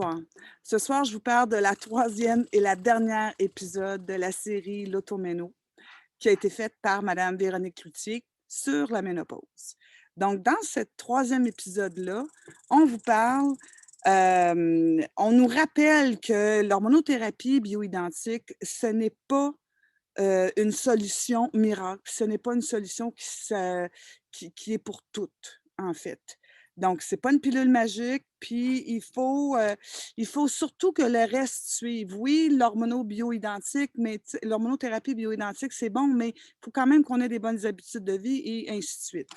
Bon. Ce soir, je vous parle de la troisième et la dernière épisode de la série L'Automéno, qui a été faite par Madame Véronique Cloutier sur la ménopause. Donc, dans ce troisième épisode-là, on vous parle, on nous rappelle que l'hormonothérapie bioidentique, ce n'est pas une solution miracle, ce n'est pas une solution qui est pour toutes, en fait. Donc, ce n'est pas une pilule magique, puis il faut surtout que le reste suive. Oui, l'hormonobioidentique, mais l'hormonothérapie bioidentique, c'est bon, mais il faut quand même qu'on ait des bonnes habitudes de vie et ainsi de suite.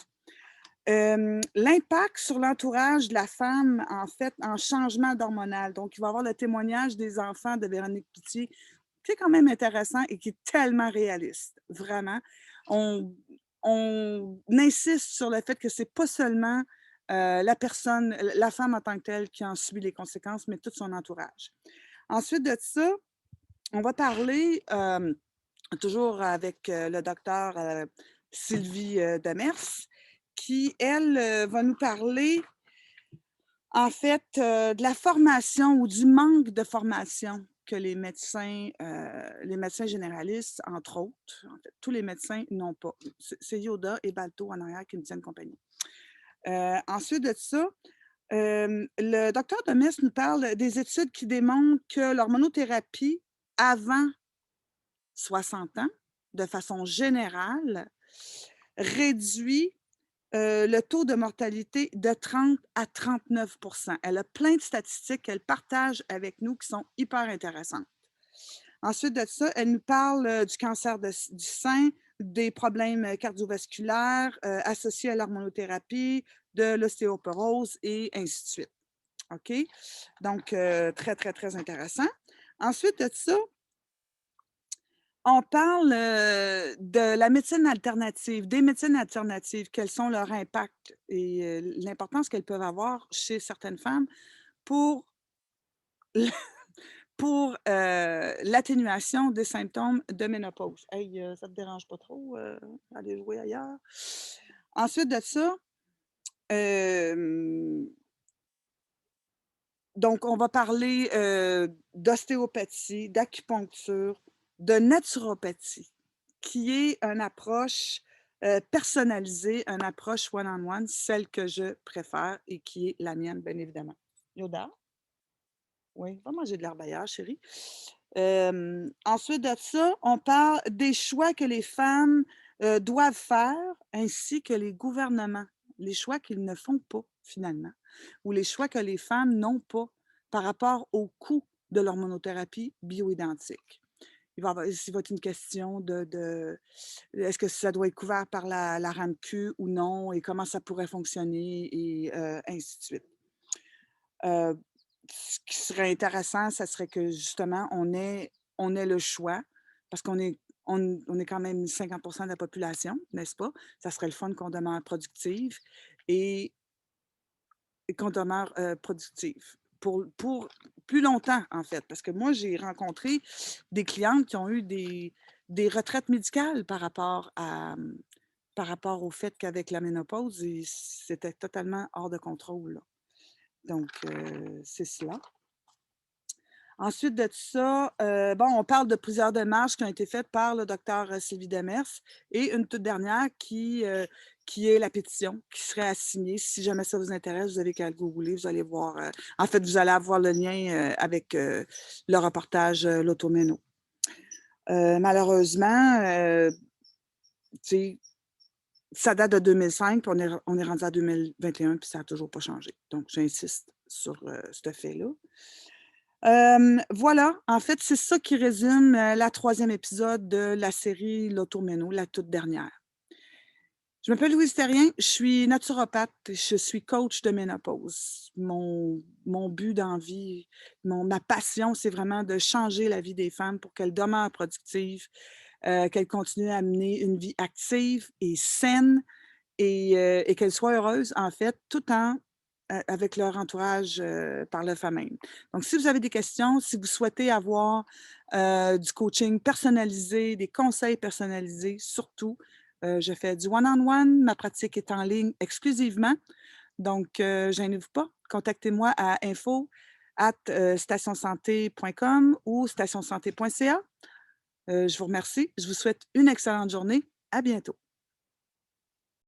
L'impact sur l'entourage de la femme, en fait, en changement hormonal. Donc, il va y avoir le témoignage des enfants de Véronique Cloutier, qui est quand même intéressant et qui est tellement réaliste, vraiment. On, on insiste sur le fait que c'est pas seulement la personne, la femme en tant que telle qui en subit les conséquences, mais tout son entourage. Ensuite de ça, on va parler, toujours avec le docteur Sylvie Demers, qui, elle, va nous parler, en fait, de la formation ou du manque de formation que les médecins généralistes, entre autres, en fait, tous les médecins n'ont pas. C'est Yoda et Balto en arrière qui me tiennent compagnie. Ensuite de ça, le docteur Demers nous parle des études qui démontrent que l'hormonothérapie avant 60 ans, de façon générale, réduit le taux de mortalité de 30 à 39 %. Elle a plein de statistiques qu'elle partage avec nous qui sont hyper intéressantes. Ensuite de ça, elle nous parle du cancer du sein, des problèmes cardiovasculaires associés à l'hormonothérapie, de l'ostéoporose et ainsi de suite. OK? Donc, très, très, très intéressant. Ensuite de ça, on parle de la médecine alternative, des médecines alternatives, quels sont leurs impacts et l'importance qu'elles peuvent avoir chez certaines femmes pour, pour l'atténuation des symptômes de ménopause. Hey, ça ne te dérange pas trop aller jouer ailleurs? Ensuite de ça, donc on va parler d'ostéopathie, d'acupuncture, de naturopathie, qui est une approche personnalisée, une approche one-on-one, celle que je préfère et qui est la mienne, bien évidemment. Yoda? Oui, va manger de l'herbe chérie. Ensuite de ça, on parle des choix que les femmes doivent faire, ainsi que les gouvernements, les choix qu'ils ne font pas, finalement, ou les choix que les femmes n'ont pas par rapport au coût de l'hormonothérapie bioidentique. Il va être une question de est-ce que ça doit être couvert par la RAMQ ou non, et comment ça pourrait fonctionner, et ainsi de suite. Ce qui serait intéressant, ça serait que justement, on ait le choix, parce on est quand même 50 de la population, n'est-ce pas? Ça serait le fun qu'on demeure productive et, qu'on demeure productive pour plus longtemps, en fait. Parce que moi, j'ai rencontré des clientes qui ont eu des retraites médicales par rapport au fait qu'avec la ménopause, c'était totalement hors de contrôle, là. Donc, c'est cela. Ensuite de ça, bon, on parle de plusieurs démarches qui ont été faites par le docteur Sylvie Demers et une toute dernière qui est la pétition qui serait à signer. Si jamais ça vous intéresse, vous avez qu'à le googler, vous allez voir. En fait, vous allez avoir le lien avec le reportage L'Automéno. Malheureusement, ça date de 2005, puis on est rendu à 2021, puis ça n'a toujours pas changé. Donc, j'insiste sur ce fait-là. Voilà, en fait, c'est ça qui résume la troisième épisode de la série L'Automéno, la toute dernière. Je m'appelle Louise Terrien, je suis naturopathe, je suis coach de ménopause. Mon but dans la vie, ma passion, c'est vraiment de changer la vie des femmes pour qu'elles demeurent productives, qu'elles continuent à mener une vie active et saine et qu'elles soient heureuses, en fait, tout en avec leur entourage par le fait même. Donc, si vous avez des questions, si vous souhaitez avoir du coaching personnalisé, des conseils personnalisés, surtout, je fais du one-on-one. Ma pratique est en ligne exclusivement. Donc, gênez-vous pas. Contactez-moi à info stationsanté.com ou stationsanté.ca. Je vous remercie. Je vous souhaite une excellente journée. À bientôt.